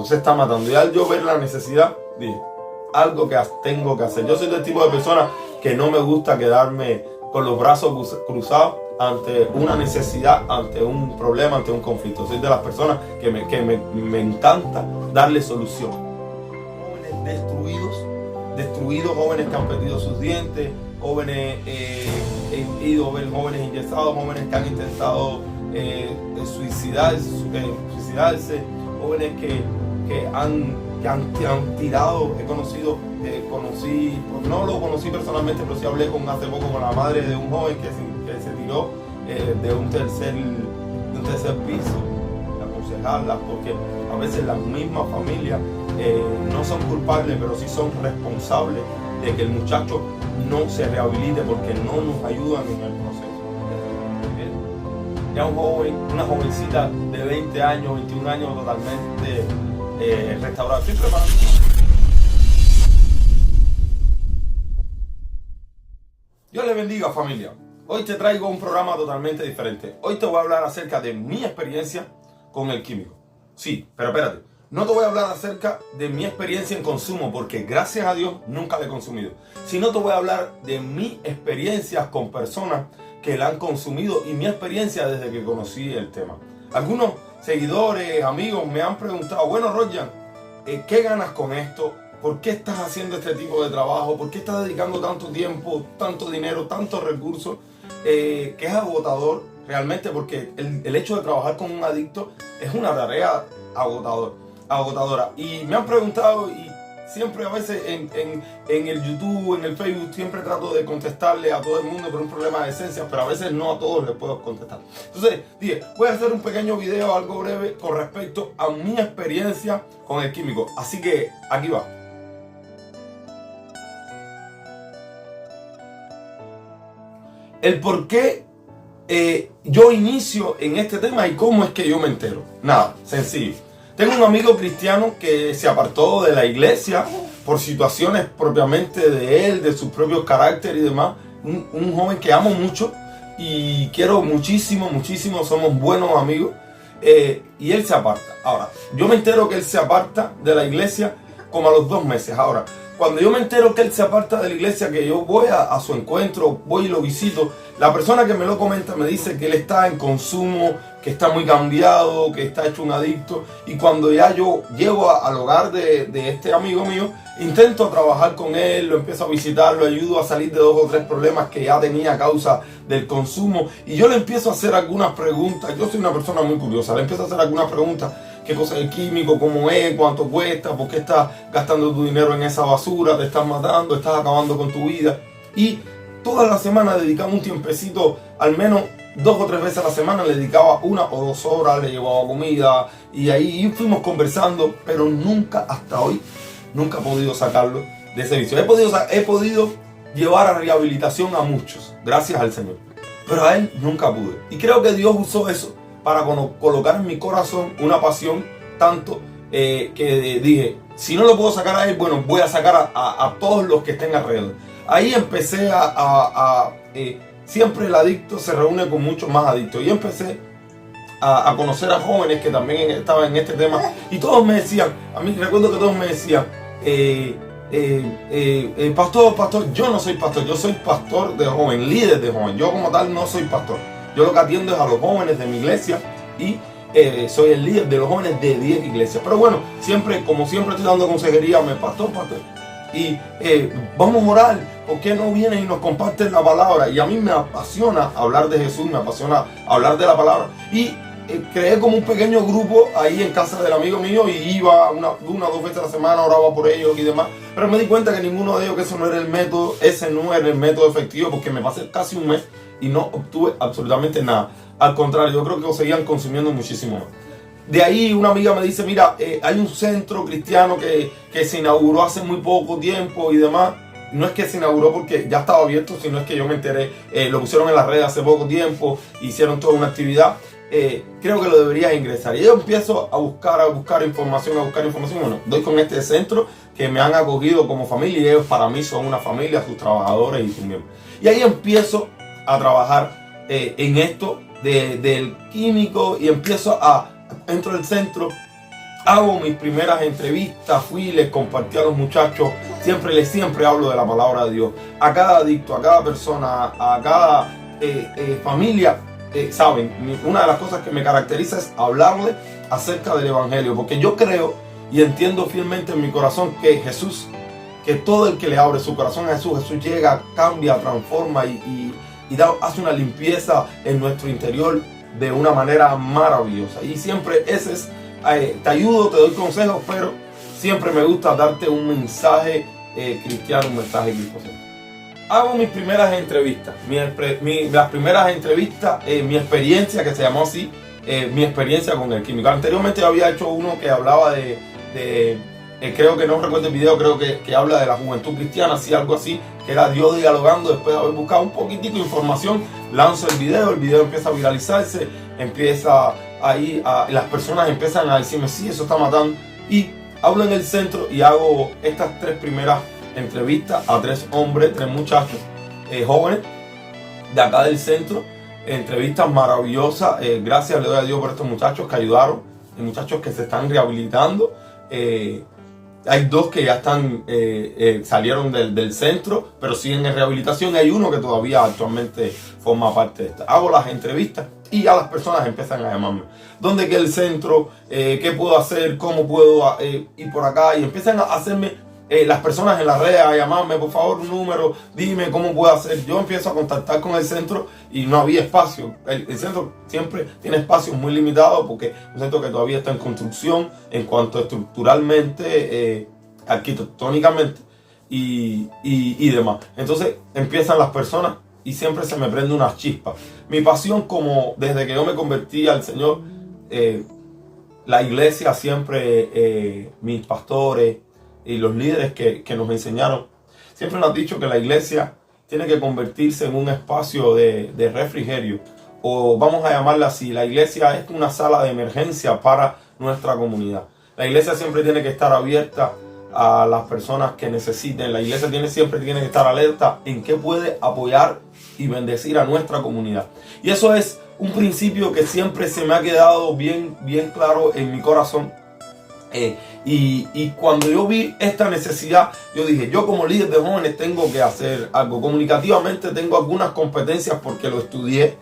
se está matando. Y al yo ver la necesidad, dije, algo que tengo que hacer. Yo soy del tipo de persona que no me gusta quedarme con los brazos cruzados ante una necesidad, ante un problema, ante un conflicto. Soy de las personas que me encanta darle solución. Jóvenes destruidos, jóvenes que han perdido sus dientes, jóvenes, he ido a ver jóvenes inyectados, jóvenes que han intentado suicidarse, jóvenes que han tirado. Conocí, no lo conocí personalmente, pero sí hablé hace poco con la madre de un joven que se tiró de un tercer piso, aconsejarla, porque a veces las mismas familias no son culpables, pero sí son responsables de que el muchacho no se rehabilite, porque no nos ayudan en el proceso. Ya un joven, una jovencita de 20 años, 21 años, totalmente restaurada. Estoy preparando. Dios le bendiga, familia. Hoy te traigo un programa totalmente diferente. Hoy te voy a hablar acerca de mi experiencia con el químico. Sí, pero espérate. No te voy a hablar acerca de mi experiencia en consumo, porque gracias a Dios nunca la he consumido. Sino te voy a hablar de mi experiencia con personas que la han consumido y mi experiencia desde que conocí el tema. Algunos seguidores, amigos me han preguntado, bueno, Roger, ¿qué ganas con esto? ¿Por qué estás haciendo este tipo de trabajo? ¿Por qué estás dedicando tanto tiempo, tanto dinero, tantos recursos? Que es agotador realmente, porque el hecho de trabajar con un adicto es una tarea agotadora. Y me han preguntado, y siempre a veces en el YouTube, en el Facebook, siempre trato de contestarle a todo el mundo por un problema de esencia, pero a veces no a todos les puedo contestar. Entonces dije, voy a hacer un pequeño video, algo breve, con respecto a mi experiencia con el químico. Así que aquí va. El por qué yo inicio en este tema y cómo es que yo me entero. Nada, sencillo. Tengo un amigo cristiano que se apartó de la iglesia por situaciones propiamente de él, de sus propios caracteres y demás. Un joven que amo mucho y quiero muchísimo, somos buenos amigos. Y él se aparta. Ahora, yo me entero que él se aparta de la iglesia como a los 2 meses. Ahora, cuando yo me entero que él se aparta de la iglesia, que yo voy a su encuentro, voy y lo visito, la persona que me lo comenta me dice que él está en consumo, que está muy cambiado, que está hecho un adicto. Y cuando ya yo llego al hogar de este amigo mío, intento trabajar con él, lo empiezo a visitar, lo ayudo a salir de 2 o 3 problemas que ya tenía a causa del consumo. Y yo le empiezo a hacer algunas preguntas. Yo soy una persona muy curiosa, le empiezo a hacer algunas preguntas. ¿Qué cosa es el químico? ¿Cómo es? ¿Cuánto cuesta? ¿Por qué estás gastando tu dinero en esa basura? ¿Te estás matando? ¿Estás acabando con tu vida? Y toda la semana dedicamos un tiempecito, al menos 2 o 3 veces a la semana, le dedicaba 1 o 2 horas, le llevaba comida y ahí fuimos conversando, pero nunca, hasta hoy, nunca he podido sacarlo de ese vicio. He podido llevar a rehabilitación a muchos, gracias al Señor, pero a él nunca pude. Y creo que Dios usó eso para colocar en mi corazón una pasión tanto que dije, si no lo puedo sacar a él, bueno, voy a sacar a todos los que estén alrededor. Ahí empecé siempre el adicto se reúne con muchos más adictos, y empecé a conocer a jóvenes que también estaban en este tema, y todos me decían, a mí recuerdo que todos me decían, pastor, yo no soy pastor, yo soy pastor de joven, líder de joven, yo como tal no soy pastor. Yo lo que atiendo es a los jóvenes de mi iglesia y soy el líder de los jóvenes de 10 iglesias. Pero bueno, como siempre estoy dando consejería, pastor. Y vamos a orar, ¿por qué no vienes y nos compartes la palabra? Y a mí me apasiona hablar de Jesús, me apasiona hablar de la palabra. Y creé como un pequeño grupo ahí en casa del amigo mío, y iba una o 2 veces a la semana, oraba por ellos y demás. Pero me di cuenta que ninguno de ellos, que ese no era el método efectivo, porque me pasé casi un mes y no obtuve absolutamente nada. Al contrario, yo creo que lo seguían consumiendo muchísimo más. De ahí una amiga me dice, mira, hay un centro cristiano que se inauguró hace muy poco tiempo y demás. No es que se inauguró porque ya estaba abierto, sino es que yo me enteré, lo pusieron en las redes hace poco tiempo, hicieron toda una actividad. Creo que lo deberías ingresar. Y yo empiezo a buscar información. Bueno, doy con este centro que me han acogido como familia, y ellos para mí son una familia, sus trabajadores y sus miembros. Y ahí empiezo a trabajar en esto del químico, y entro al centro hago mis primeras entrevistas, les compartí a los muchachos, siempre hablo de la palabra de Dios. A cada adicto, a cada persona, a cada familia, saben, una de las cosas que me caracteriza es hablarle acerca del evangelio, porque yo creo y entiendo fielmente en mi corazón que Jesús, que todo el que le abre su corazón a Jesús, Jesús llega, cambia, transforma y hace una limpieza en nuestro interior de una manera maravillosa. Y siempre ese es, te ayudo, te doy consejos, pero siempre me gusta darte un mensaje cristiano, un mensaje bíblico. Hago mis primeras entrevistas, las primeras entrevistas, mi experiencia, que se llamó así, mi experiencia con el químico. Anteriormente yo había hecho uno que hablaba creo que no recuerdo el video, creo que habla de la juventud cristiana, así, algo así, que era Dios dialogando. Después de haber buscado un poquitico de información, lanzo el video empieza a viralizarse, las personas empiezan a decirme, sí, eso está matando. Y hablo en el centro y hago estas 3 primeras entrevistas a 3 hombres, 3 muchachos jóvenes de acá del centro. Entrevistas maravillosas, gracias le doy a Dios por estos muchachos que ayudaron, muchachos que se están rehabilitando. Hay 2 que ya salieron del centro, pero siguen en rehabilitación. Hay uno que todavía actualmente forma parte de esta. Hago las entrevistas y ya las personas empiezan a llamarme. ¿Dónde queda el centro? ¿Qué puedo hacer? ¿Cómo puedo ir por acá? Y empiezan a hacerme las personas en las redes a llamarme, por favor, un número, dime cómo puedo hacer. Yo empiezo a contactar con el centro y no había espacio. El centro siempre tiene espacios muy limitados porque es un centro que todavía está en construcción en cuanto estructuralmente, arquitectónicamente y demás. Entonces empiezan las personas y siempre se me prende una chispa. Mi pasión, como desde que yo me convertí al Señor, la iglesia siempre, mis pastores y los líderes que nos enseñaron, siempre nos han dicho que la iglesia tiene que convertirse en un espacio de refrigerio, o vamos a llamarla así, la iglesia es una sala de emergencia para nuestra comunidad. La iglesia siempre tiene que estar abierta a las personas que necesiten. La iglesia siempre tiene que estar alerta en qué puede apoyar y bendecir a nuestra comunidad. Y eso es un principio que siempre se me ha quedado bien claro en mi corazón. Y cuando yo vi esta necesidad, yo dije, yo como líder de jóvenes tengo que hacer algo. Comunicativamente tengo algunas competencias porque lo estudié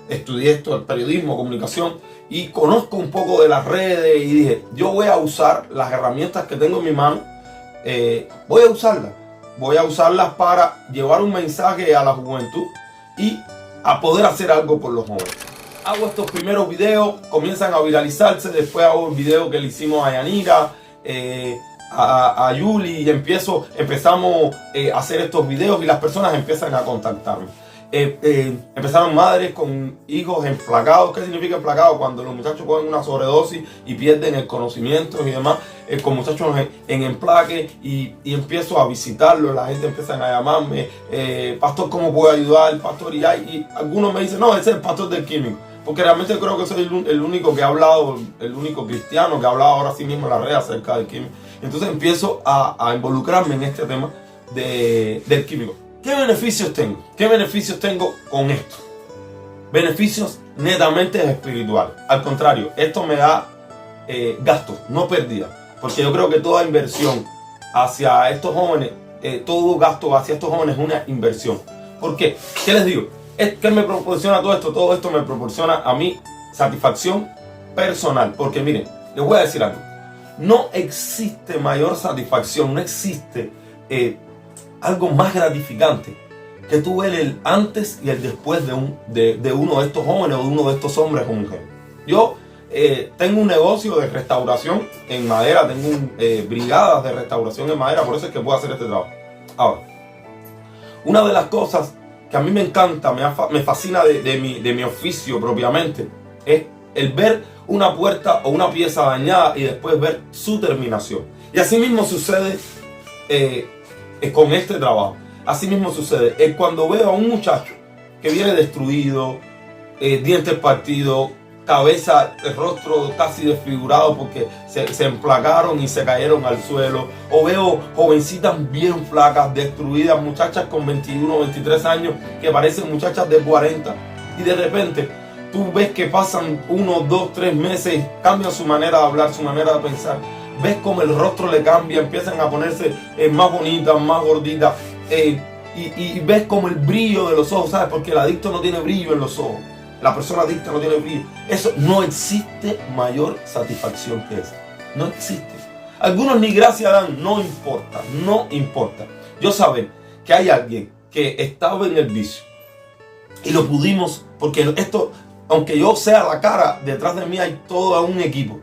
esto, el periodismo, comunicación, y conozco un poco de las redes, y dije, yo voy a usar las herramientas que tengo en mi mano, voy a usarlas para llevar un mensaje a la juventud y a poder hacer algo por los jóvenes. Hago estos primeros videos, comienzan a viralizarse, después hago el video que le hicimos a Yanira, a Yuli, y empezamos a hacer estos videos y las personas empiezan a contactarme. Empezaron madres con hijos emplacados. ¿Qué significa emplacado? Cuando los muchachos cogen una sobredosis y pierden el conocimiento y demás, con muchachos en emplaque, y empiezo a visitarlos. La gente empieza a llamarme, pastor, ¿cómo puedo ayudar? Pastor, y algunos me dicen, no, ese es el pastor del químico. Porque realmente creo que soy el único que ha hablado, el único cristiano que ha hablado ahora sí mismo en la red acerca del químico. Entonces empiezo a involucrarme en este tema del químico. ¿Qué beneficios tengo? ¿Qué beneficios tengo con esto? Beneficios netamente espirituales. Al contrario, esto me da gastos, no pérdidas. Porque yo creo que toda inversión hacia estos jóvenes, todo gasto hacia estos jóvenes es una inversión. ¿Por qué? ¿Qué les digo? ¿Qué me proporciona todo esto? Todo esto me proporciona a mí satisfacción personal. Porque miren, les voy a decir algo. No existe mayor satisfacción, no existe algo más gratificante que tú ver el antes y el después de uno de estos jóvenes o de uno de estos hombres o mujeres. Yo tengo un negocio de restauración en madera, tengo brigadas de restauración en madera, por eso es que puedo hacer este trabajo. Ahora, una de las cosas que a mí me encanta, me fascina de mi oficio propiamente, es el ver una puerta o una pieza dañada y después ver su terminación. Y así mismo sucede con este trabajo. Así mismo sucede cuando veo a un muchacho que viene destruido, dientes partidos, cabeza, el rostro casi desfigurado porque se emplacaron y se cayeron al suelo, o veo jovencitas bien flacas, destruidas, muchachas con 21, 23 años que parecen muchachas de 40, y de repente tú ves que pasan 1, 2, 3 meses, cambian su manera de hablar, su manera de pensar. Ves como el rostro le cambia, empiezan a ponerse más bonitas, más gorditas. Y ves como el brillo de los ojos, ¿sabes? Porque el adicto no tiene brillo en los ojos. La persona adicta no tiene brillo. Eso no existe mayor satisfacción que esa. No existe. Algunos ni gracia dan, no importa, no importa. Yo saber que hay alguien que estaba en el vicio y lo pudimos, porque esto, aunque yo sea la cara, detrás de mí hay todo un equipo.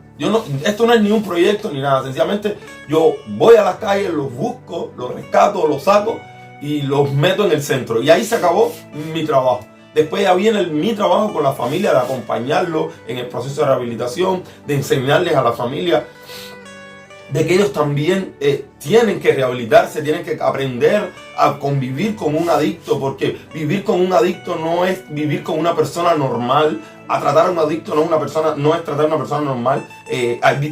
Esto no es ni un proyecto ni nada, sencillamente yo voy a las calles, los busco, los rescato, los saco y los meto en el centro. Y ahí se acabó mi trabajo. Después ya viene mi trabajo con la familia, de acompañarlo en el proceso de rehabilitación, de enseñarles a la familia de que ellos también tienen que rehabilitarse, tienen que aprender a convivir con un adicto, porque vivir con un adicto no es vivir con una persona normal. A tratar a un adicto no es tratar a una persona normal.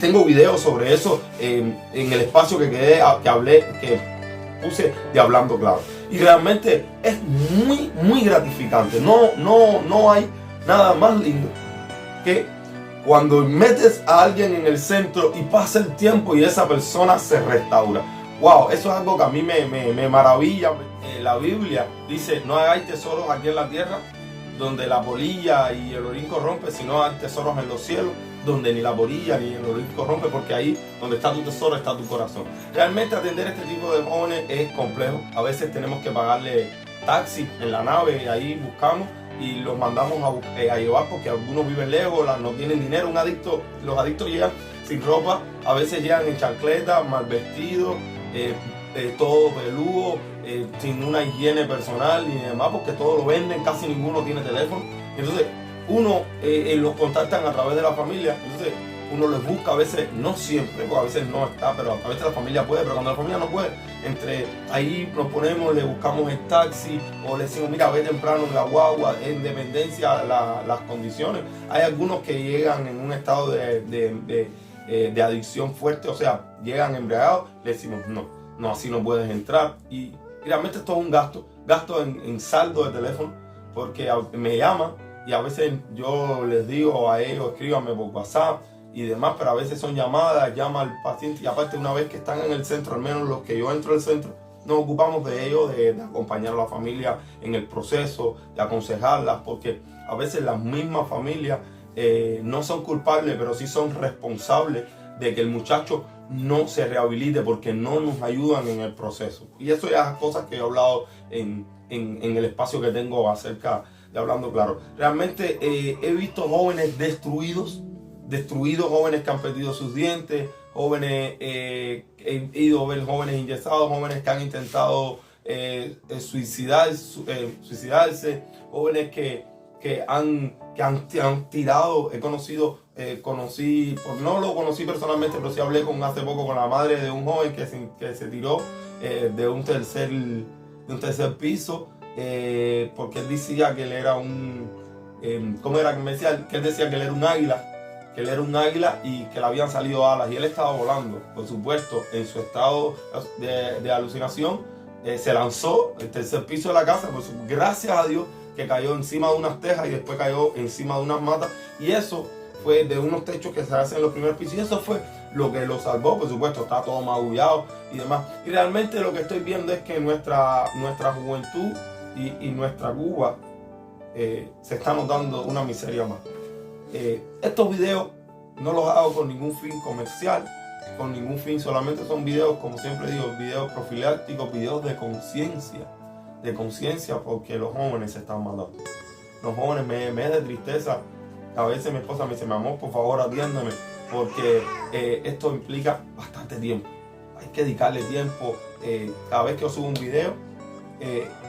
Tengo videos sobre eso en el espacio que puse de Hablando Claro. Y realmente es muy, muy gratificante. No hay nada más lindo que cuando metes a alguien en el centro y pasa el tiempo y esa persona se restaura. Wow, eso es algo que a mí me maravilla. La Biblia dice: no hagáis tesoros aquí en la tierra, donde la polilla y el orín corrompe, sino hay tesoros en los cielos, donde ni la polilla ni el orín corrompe, porque ahí donde está tu tesoro está tu corazón. Realmente atender a este tipo de jóvenes es complejo. A veces tenemos que pagarle taxi en la nave y ahí buscamos y los mandamos a llevar, porque algunos viven lejos, no tienen dinero. Los adictos llegan sin ropa, a veces llegan en chancleta, mal vestidos, todo peludo, sin una higiene personal y demás, porque todo lo venden, casi ninguno tiene teléfono. Entonces uno los contactan a través de la familia, entonces uno les busca, a veces, no siempre, porque a veces no está, pero a veces la familia puede, pero cuando la familia no puede, entre ahí nos ponemos, le buscamos el taxi o le decimos: mira, ve temprano en la guagua, en dependencia las condiciones. Hay algunos que llegan en un estado de adicción fuerte, o sea, llegan embriagados, le decimos: no, así no puedes entrar. Y realmente esto es un gasto en saldo de teléfono, porque me llaman y a veces yo les digo a ellos: escríbanme por WhatsApp y demás, pero a veces son llamadas, llama al paciente, y aparte, una vez que están en el centro, al menos los que yo entro al centro, nos ocupamos de ellos, de acompañar a la familia en el proceso, de aconsejarlas, porque a veces las mismas familias no son culpables, pero sí son responsables de que el muchacho no se rehabilite, porque no nos ayudan en el proceso. Y eso ya es cosas que he hablado en el espacio que tengo acerca de Hablando Claro. Realmente he visto jóvenes destruidos, jóvenes que han perdido sus dientes, jóvenes, he ido a ver jóvenes inyectados, jóvenes que han intentado suicidarse, jóvenes que han tirado. No lo conocí personalmente, pero sí hablé hace poco con la madre de un joven que se tiró de un tercer piso, porque él decía que él era ¿cómo era que me decía? Que él decía que él era un águila. Que él era un águila y que le habían salido alas, y él estaba volando. Por supuesto, en su estado de alucinación, se lanzó el tercer piso de la casa, gracias a Dios, que cayó encima de unas tejas y después cayó encima de unas matas, y eso fue de unos techos que se hacen en los primeros pisos, y eso fue lo que lo salvó. Por supuesto, está todo magullado y demás. Y realmente lo que estoy viendo es que nuestra juventud y nuestra Cuba se está notando una miseria más. Estos videos no los hago con ningún fin comercial, con ningún fin, solamente son videos, como siempre digo, videos profilácticos, videos de conciencia, porque los jóvenes se están matando. Los jóvenes, me es de tristeza. A veces mi esposa me dice: mi amor, por favor, atiéndeme, porque esto implica bastante tiempo. Hay que dedicarle tiempo. Cada vez que yo subo un video,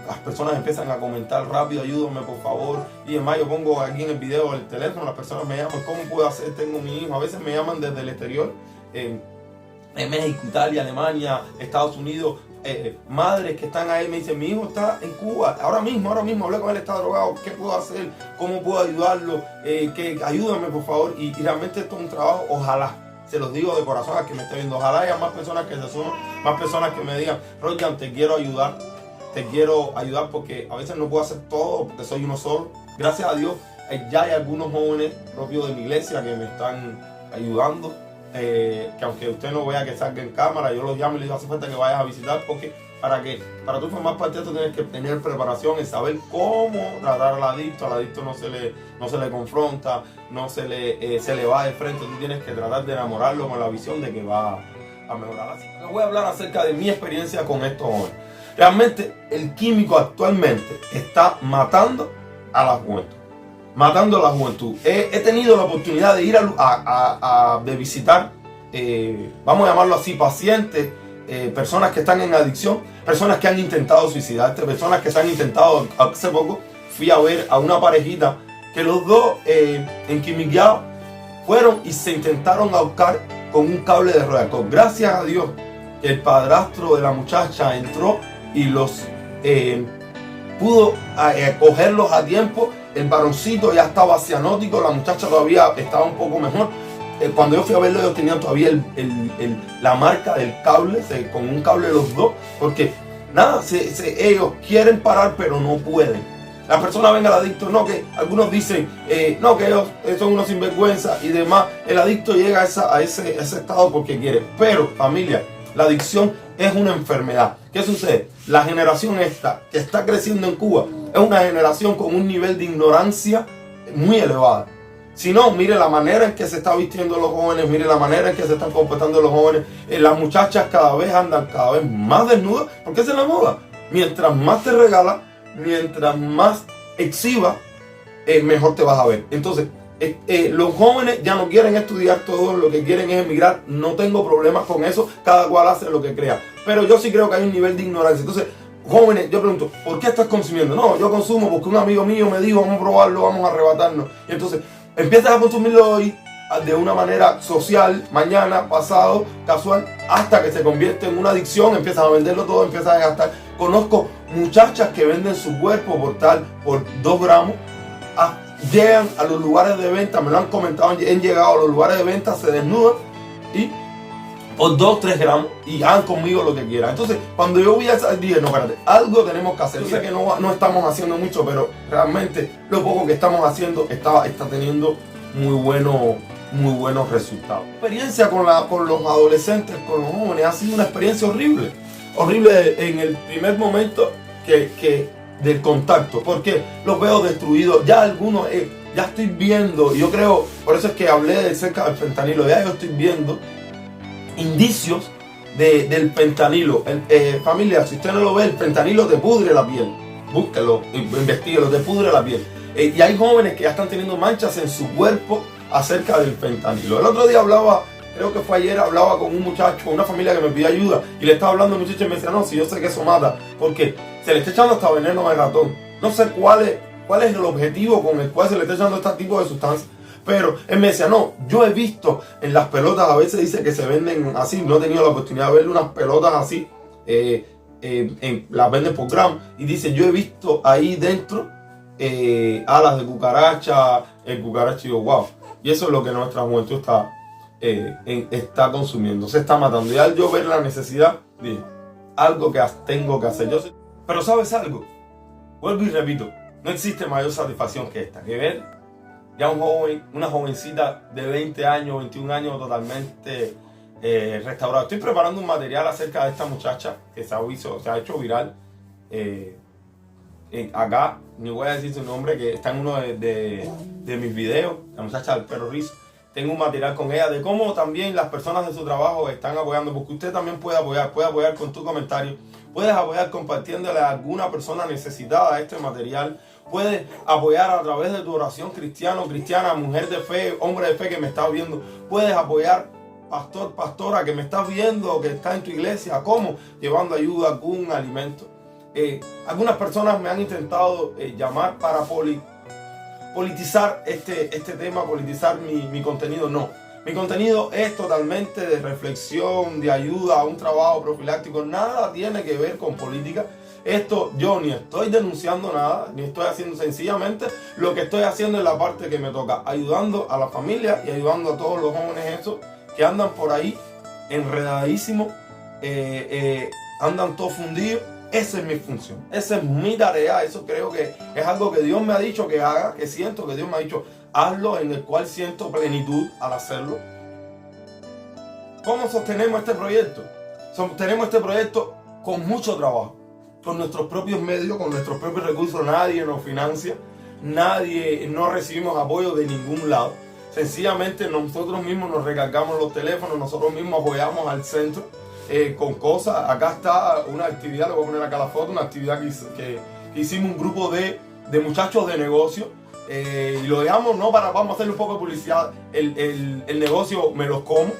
las personas empiezan a comentar rápido: ayúdame por favor. Y además yo pongo aquí en el video el teléfono, las personas me llaman: ¿cómo puedo hacer? Tengo mi hijo. A veces me llaman desde el exterior, en México, Italia, Alemania, Estados Unidos, madres que están ahí, me dicen: mi hijo está en Cuba, ahora mismo hablé con él, está drogado, ¿qué puedo hacer? ¿Cómo puedo ayudarlo? Ayúdame por favor. Y realmente esto es un trabajo, ojalá, se los digo de corazón al que me esté viendo, ojalá haya más personas que se sumen, más personas que me digan: Royan, te quiero ayudar, porque a veces no puedo hacer todo, porque soy uno solo. Gracias a Dios Ya hay algunos jóvenes propios de mi iglesia que me están ayudando, que aunque usted no vea que salga en cámara, yo los llamo y les digo, hace falta que vayas a visitar, porque para tú formar parte de esto tienes que tener preparación en saber cómo tratar al adicto no se le confronta, se le va de frente, tú tienes que tratar de enamorarlo con la visión de que va a mejorar. Así que voy a hablar acerca de mi experiencia con estos jóvenes. Realmente el químico actualmente está matando a la juventud. Matando a la juventud. He tenido la oportunidad de ir de visitar, vamos a llamarlo así, pacientes, personas que están en adicción, personas que han intentado suicidarse, personas que se han intentado. Hace poco fui a ver a una parejita que los dos enquimiqueados fueron y se intentaron ahorcar con un cable de Royalcol. Gracias a Dios el padrastro de la muchacha entró y los pudo cogerlos a tiempo. El varoncito ya estaba cianótico, la muchacha todavía estaba un poco mejor. Cuando yo fui a verlo, ellos tenían todavía la marca del cable, con un cable los dos, porque nada, ellos quieren parar pero no pueden. La persona ven al adicto, no, que algunos dicen, no, que ellos son unos sinvergüenza y demás. El adicto llega a ese estado porque quiere. Pero familia, la adicción es una enfermedad. ¿Qué sucede? La generación esta que está creciendo en Cuba es una generación con un nivel de ignorancia muy elevado. Si no, mire la manera en que se están vistiendo los jóvenes, mire la manera en que se están comportando los jóvenes. Las muchachas cada vez andan cada vez más desnudas, porque esa es la moda. Mientras más te regala, mientras más exhiba, mejor te vas a ver. Entonces, los jóvenes ya no quieren estudiar, todo lo que quieren es emigrar. No tengo problemas con eso, cada cual hace lo que crea. Pero yo sí creo que hay un nivel de ignorancia. Entonces, jóvenes, yo pregunto, ¿por qué estás consumiendo? No, yo consumo porque un amigo mío me dijo, vamos a probarlo, vamos a arrebatarnos. Y entonces, empiezas a consumirlo hoy de una manera social, mañana, pasado, casual, hasta que se convierte en una adicción, empiezas a venderlo todo, empiezas a gastar. Conozco muchachas que venden su cuerpo por 2 gramos, llegan a los lugares de venta, me lo han comentado, han llegado a los lugares de venta, se desnudan y por 2, 3 gramos y hagan conmigo lo que quieran. Entonces, cuando yo vi esa, dije, no, espérate, algo tenemos que hacer. Yo sé que no estamos haciendo mucho, pero realmente lo poco que estamos haciendo está teniendo muy buenos resultados. La experiencia con los adolescentes, con los jóvenes, ha sido una experiencia horrible. Horrible en el primer momento del contacto, porque los veo destruidos. Ya algunos, ya estoy viendo, y yo creo, por eso es que hablé de cerca del fentanilo, ya yo estoy viendo indicios del fentanilo. Familia, si usted no lo ve, el fentanilo te pudre la piel. Búsquelo, investíguelo, te pudre la piel. Y hay jóvenes que ya están teniendo manchas en su cuerpo acerca del fentanilo. El otro día creo que fue ayer, hablaba con un muchacho, con una familia que me pidió ayuda, y le estaba hablando al muchacho y me decía, no, si yo sé que eso mata, porque se le está echando hasta veneno de ratón. No sé cuál es el objetivo con el cual se le está echando este tipo de sustancias. Pero él me decía, no, yo he visto en las pelotas, a veces dice que se venden así, no he tenido la oportunidad de verle unas pelotas así, las venden por gramo, y dice, yo he visto ahí dentro alas de cucaracha, el cucaracha, y yo, wow, y eso es lo que nuestra juventud está consumiendo, se está matando. Y al yo ver la necesidad, dije, algo que tengo que hacer. Pero ¿sabes algo? Vuelvo y repito, no existe mayor satisfacción que esta, que ver ya un joven, una jovencita de 20 años, 21 años totalmente restaurado. Estoy preparando un material acerca de esta muchacha que se ha hecho viral acá, ni voy a decir su nombre, que está en uno de mis videos, la muchacha del perro rizo. Tengo un material con ella de cómo también las personas de su trabajo están apoyando, porque usted también puede apoyar con tu comentario, puedes apoyar compartiéndole a alguna persona necesitada este material. Puedes apoyar a través de tu oración cristiana, mujer de fe, hombre de fe que me estás viendo. Puedes apoyar, pastor, pastora que me estás viendo, que está en tu iglesia. ¿Cómo? Llevando ayuda, algún alimento. Algunas personas me han intentado llamar para politizar este tema, politizar mi contenido. No, mi contenido es totalmente de reflexión, de ayuda, un trabajo profiláctico. Nada tiene que ver con política. Esto yo ni estoy denunciando nada, ni estoy haciendo, sencillamente lo que estoy haciendo es la parte que me toca, ayudando a la familia y ayudando a todos los jóvenes estos que andan por ahí enredadísimos, andan todos fundidos Esa es mi función, esa es mi tarea, eso creo que es algo que Dios me ha dicho que haga, que siento que Dios me ha dicho, hazlo, en el cual siento plenitud al hacerlo. ¿Cómo sostenemos este proyecto? Sostenemos este proyecto con mucho trabajo, con nuestros propios medios, con nuestros propios recursos. Nadie nos financia, no recibimos apoyo de ningún lado. Sencillamente nosotros mismos nos recargamos los teléfonos, nosotros mismos apoyamos al centro con cosas. Acá está una actividad, le voy a poner acá la foto, una actividad que hicimos un grupo de muchachos de negocio. Y lo dejamos, no para, vamos a hacerle un poco de publicidad, el negocio Me Los Como,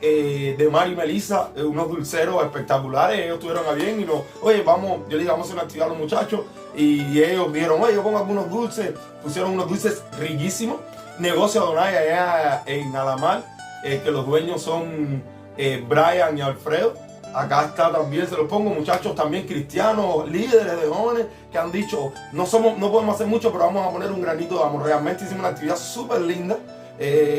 de Mari y Melissa, unos dulceros espectaculares. Ellos estuvieron a bien y oye, vamos, yo le dije, vamos a hacer una actividad a los muchachos, y ellos dijeron, oye, yo pongo algunos dulces, pusieron unos dulces riquísimos. Negocio Adonai allá en Alamar, que los dueños son Brian y Alfredo. Acá está también, se los pongo, muchachos también cristianos, líderes de jóvenes que han dicho, no podemos hacer mucho, pero vamos a poner un granito de amor. Realmente hicimos una actividad súper linda.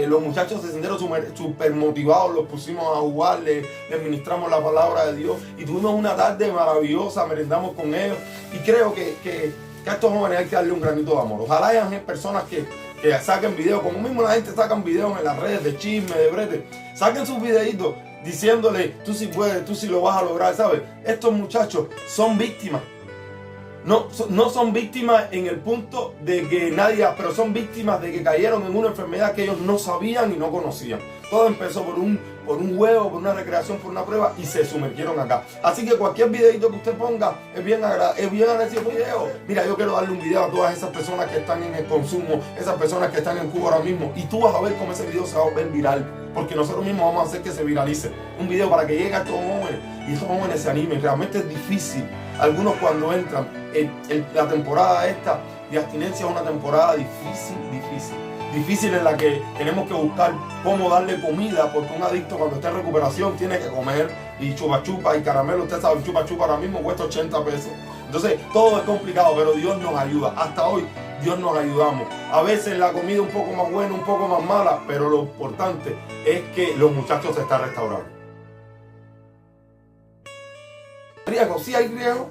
Los muchachos se sintieron súper motivados, los pusimos a jugar, les ministramos la palabra de Dios y tuvimos una tarde maravillosa, merendamos con ellos, y creo que a estos jóvenes hay que darle un granito de amor. Ojalá hayan personas que saquen videos, como mismo la gente sacan videos en las redes de chisme, de brete, saquen sus videitos diciéndole, tú sí puedes, tú sí lo vas a lograr, ¿sabes? Estos muchachos son víctimas. No son víctimas en el punto de que pero son víctimas de que cayeron en una enfermedad que ellos no sabían y no conocían. Todo empezó por un juego, por una recreación, por una prueba, y se sumergieron acá. Así que cualquier videito que usted ponga es bien agradecido. Mira, yo quiero darle un video a todas esas personas que están en el consumo, esas personas que están en Cuba ahora mismo, y tú vas a ver cómo ese video se va a volver viral, porque nosotros mismos vamos a hacer que se viralice. Un video para que llegue a estos jóvenes y estos jóvenes se animen. Realmente es difícil. Algunos cuando entran, la temporada esta de abstinencia es una temporada difícil en la que tenemos que buscar cómo darle comida, porque un adicto cuando está en recuperación tiene que comer, y chupa chupa y caramelo, usted sabe, chupa chupa ahora mismo cuesta 80 pesos. Entonces todo es complicado, pero Dios nos ayuda. Hasta hoy Dios nos ayudamos. A veces la comida un poco más buena, un poco más mala, pero lo importante es que los muchachos se están restaurando. Riesgo, sí hay riesgo,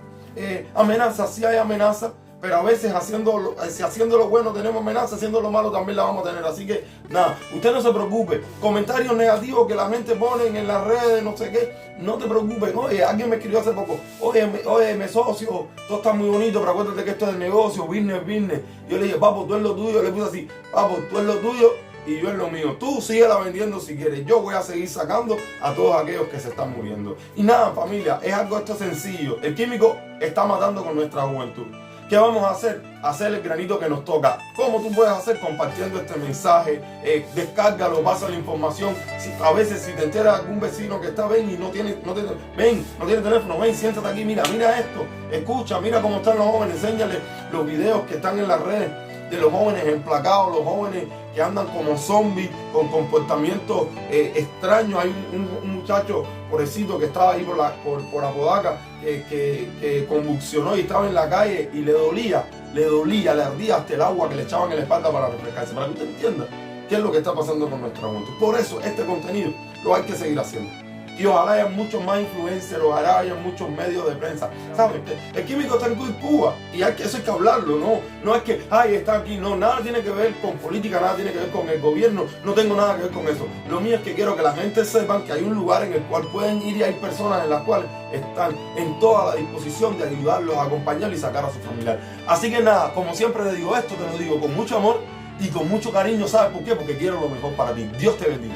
amenaza, sí hay amenaza, pero a veces haciendo lo bueno tenemos amenaza, haciendo lo malo también la vamos a tener. Así que nada, usted no se preocupe. Comentarios negativos que la gente pone en las redes, no sé qué, no te preocupes. Oye, alguien me escribió hace poco, oye, me socio, todo está muy bonito, pero acuérdate que esto es el negocio, business. Yo le dije, papo, tú es lo tuyo, le puse así, papo, tú es lo tuyo y yo es lo mío. Tú síguela vendiendo si quieres. Yo voy a seguir sacando a todos aquellos que se están muriendo. Y nada, familia, es algo esto sencillo. El químico está matando con nuestra juventud. ¿Qué vamos a hacer? Hacer el granito que nos toca. ¿Cómo tú puedes hacer? Compartiendo este mensaje, descárgalo, pasa la información. A veces si te enteras algún vecino que está, ven y no tiene teléfono, ven, siéntate aquí, mira esto, escucha, mira cómo están los jóvenes, enséñale los videos que están en las redes de los jóvenes emplacados, los jóvenes que andan como zombies, con comportamientos extraños. Hay un muchacho, pobrecito, que estaba ahí por Apodaca, que convulsionó y estaba en la calle y le ardía hasta el agua que le echaban en la espalda para refrescarse. Para que usted entienda qué es lo que está pasando con nuestra juventud. Por eso este contenido lo hay que seguir haciendo. Y ojalá haya muchos más influencers, ojalá haya muchos medios de prensa. ¿Sabes? El químico está en Cuba y eso hay que hablarlo, no es que, está aquí, no, nada tiene que ver con política, nada tiene que ver con el gobierno, no tengo nada que ver con eso. Lo mío es que quiero que la gente sepan que hay un lugar en el cual pueden ir, y hay personas en las cuales están en toda la disposición de ayudarlos, acompañarlos y sacar a su familiar. Así que nada, como siempre te digo esto, te lo digo con mucho amor y con mucho cariño. ¿Sabes por qué? Porque quiero lo mejor para ti. Dios te bendiga.